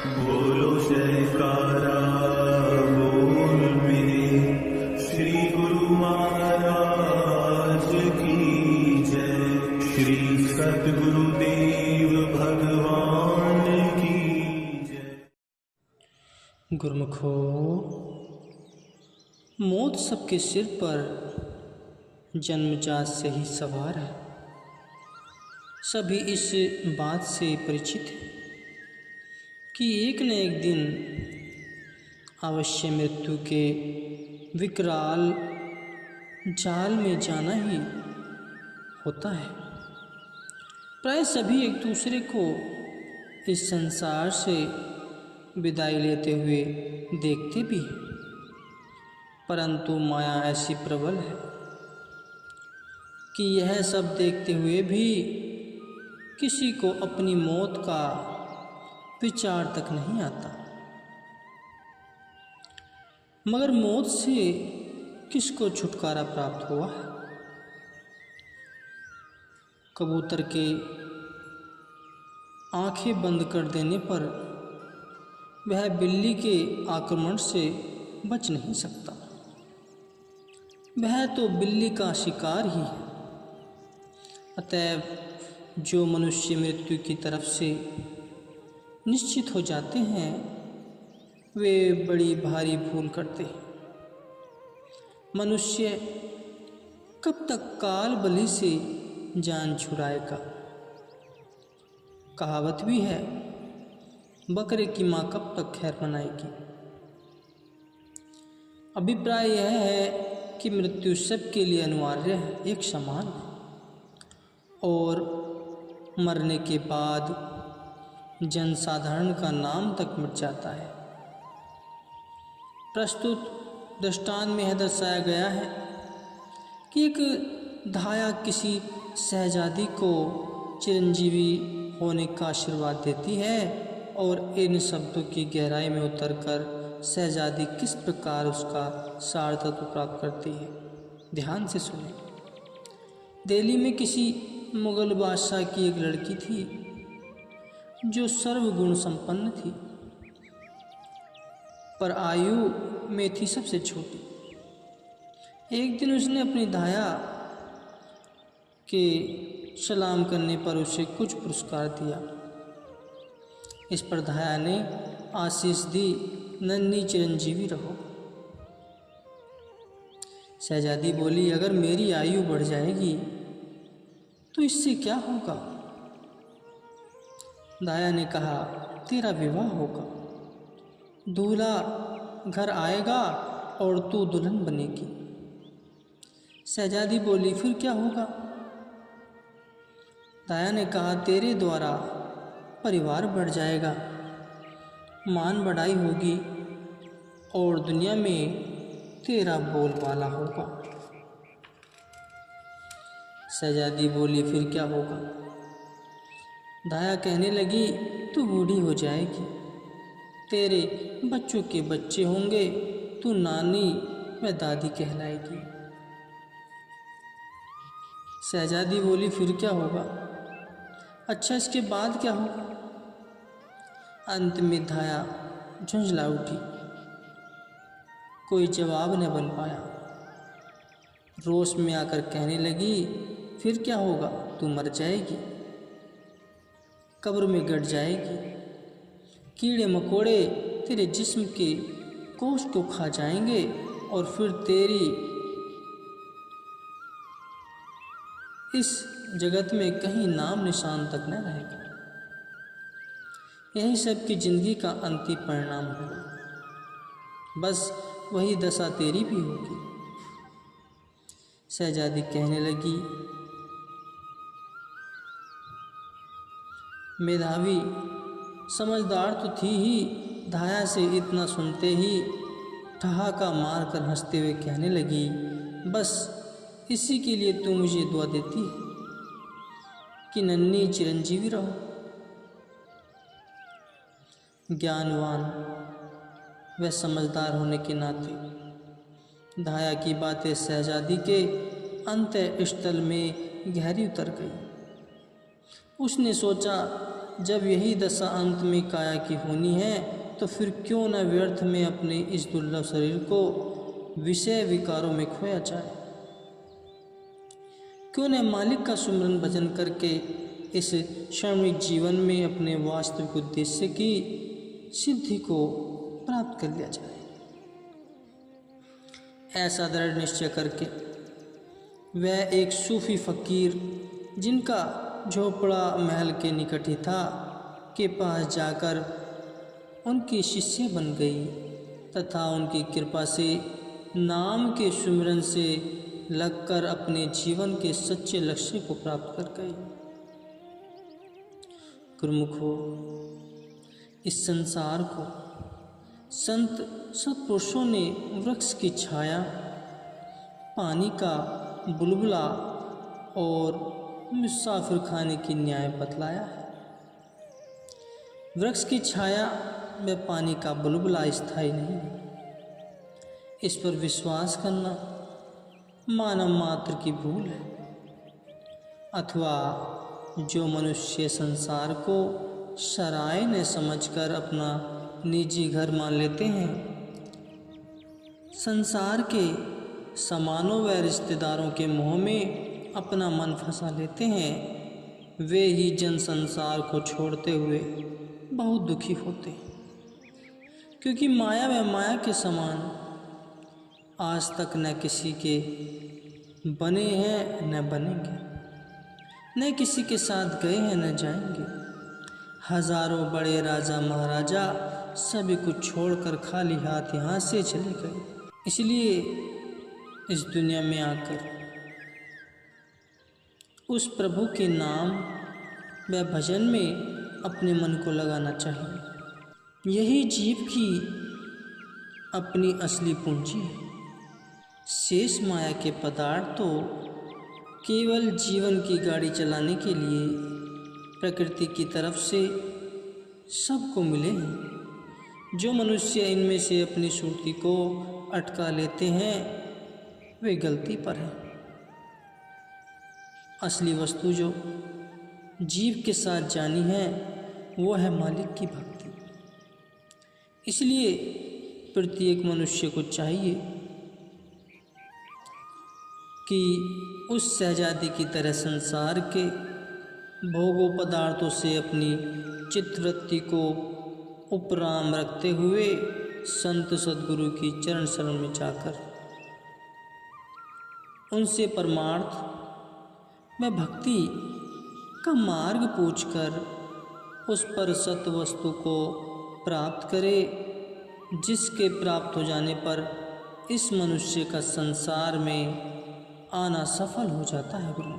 बोलो जयकारा बोल मेरे श्री गुरु महाराज की जय। श्री सद्गुरुदेव भगवान की जय। गुरुमुखो, मौत सबके सिर पर जन्मजात से ही सवार है। सभी इस बात से परिचित है कि एक न एक दिन अवश्य मृत्यु के विकराल जाल में जाना ही होता है। प्राय सभी एक दूसरे को इस संसार से विदाई लेते हुए देखते भी हैं, परंतु माया ऐसी प्रबल है कि यह सब देखते हुए भी किसी को अपनी मौत का विचार तक नहीं आता। मगर मौत से किसको छुटकारा प्राप्त हुआ है? कबूतर के आंखें बंद कर देने पर वह बिल्ली के आक्रमण से बच नहीं सकता। वह तो बिल्ली का शिकार ही है। अतएव जो मनुष्य मृत्यु की तरफ से निश्चित हो जाते हैं, वे बड़ी भारी भूल करते हैं। मनुष्य कब तक काल बलि से जान छुड़ाएगा? कहावत भी है, बकरे की माँ कब तक खैर मनाएगी। अभिप्राय यह है कि मृत्यु सबके लिए अनिवार्य है, एक समान है, और मरने के बाद जनसाधारण का नाम तक मिट जाता है। प्रस्तुत दृष्टांत में यह दर्शाया गया है कि एक धाया किसी शहजादी को चिरंजीवी होने का आशीर्वाद देती है, और इन शब्दों की गहराई में उतरकर शहजादी किस प्रकार उसका सार्थत्व प्राप्त करती है, ध्यान से सुने। दिल्ली में किसी मुगल बादशाह की एक लड़की थी जो सर्वगुण संपन्न थी, पर आयु में थी सबसे छोटी। एक दिन उसने अपनी धाया के सलाम करने पर उसे कुछ पुरस्कार दिया। इस पर धाया ने आशीष दी, नन्ही चिरंजीवी रहो। शहजादी बोली, अगर मेरी आयु बढ़ जाएगी तो इससे क्या होगा? दाया ने कहा, तेरा विवाह होगा, दूल्हा घर आएगा और तू दुल्हन बनेगी। शहजादी बोली, फिर क्या होगा? दाया ने कहा, तेरे द्वारा परिवार बढ़ जाएगा, मान बढ़ाई होगी और दुनिया में तेरा बोलबाला होगा। शहजादी बोली, फिर क्या होगा? दाया कहने लगी, तू बूढ़ी हो जाएगी, तेरे बच्चों के बच्चे होंगे, तू नानी व दादी कहलाएगी। शहजादी बोली, फिर क्या होगा? अच्छा, इसके बाद क्या होगा? अंत में धाया झुंझला उठी, कोई जवाब न बन पाया। रोष में आकर कहने लगी, फिर क्या होगा? तू मर जाएगी, कब्र में गड़ जाएगी, कीड़े मकोड़े तेरे जिस्म के कोश को खा जाएंगे और फिर तेरी इस जगत में कहीं नाम निशान तक न रहेगा। यही सब की जिंदगी का अंतिम परिणाम होगा। बस वही दशा तेरी भी होगी। शहजादी कहने लगी, मेधावी समझदार तो थी ही, धाया से इतना सुनते ही ठहाका मार कर हंसते हुए कहने लगी, बस इसी के लिए तू मुझे दुआ देती है कि नन्ही चिरंजीवी रहो। ज्ञानवान व समझदार होने के नाते धाया की बातें शहजादी के अंतःस्थल में गहरी उतर गई। उसने सोचा जब यही दशा अंत में काया की होनी है तो फिर क्यों न व्यर्थ में अपने इस दुर्लभ शरीर को विषय विकारों में खोया जाए। क्यों न मालिक का सुमरन भजन करके इस क्षणिक जीवन में अपने वास्तविक उद्देश्य की सिद्धि को प्राप्त कर लिया जाए। ऐसा दृढ़ निश्चय करके वह एक सूफी फकीर, जिनका झोपड़ा महल के निकट ही था, के पास जाकर उनकी शिष्य बन गई तथा उनकी कृपा से नाम के सुमिरन से लगकर अपने जीवन के सच्चे लक्ष्य को प्राप्त कर गई। गुरुमुखो, इस संसार को संत सत्पुरुषों ने वृक्ष की छाया, पानी का बुलबुला और मुसाफिर खाने की न्याय बतलाया है। वृक्ष की छाया व पानी का बुलबुला स्थायी नहीं है। इस पर विश्वास करना मानव मात्र की भूल है। अथवा जो मनुष्य संसार को सराय न समझकर अपना निजी घर मान लेते हैं, संसार के समानों व रिश्तेदारों के मोह में अपना मन फंसा लेते हैं, वे ही जन संसार को छोड़ते हुए बहुत दुखी होते हैं। क्योंकि माया व माया के समान आज तक न किसी के बने हैं न बनेंगे, न किसी के साथ गए हैं न जाएंगे। हजारों बड़े राजा महाराजा सभी कुछ छोड़कर खाली हाथ यहाँ से चले गए। इसलिए इस दुनिया में आकर उस प्रभु के नाम व भजन में अपने मन को लगाना चाहिए। यही जीव की अपनी असली पूंजी है। शेष माया के पदार्थ तो केवल जीवन की गाड़ी चलाने के लिए प्रकृति की तरफ से सबको मिले हैं। जो मनुष्य इनमें से अपनी सुरती को अटका लेते हैं, वे गलती पर हैं। असली वस्तु जो जीव के साथ जानी है, वो है मालिक की भक्ति। इसलिए प्रत्येक मनुष्य को चाहिए कि उस शहजादी की तरह संसार के भोगों पदार्थों से अपनी चित्तवृत्ति को उपराम रखते हुए संत सद्गुरु की चरण शरण में जाकर उनसे परमार्थ व भक्ति का मार्ग पूछकर उस पर सत्य वस्तु को प्राप्त करे, जिसके प्राप्त हो जाने पर इस मनुष्य का संसार में आना सफल हो जाता है। गुरु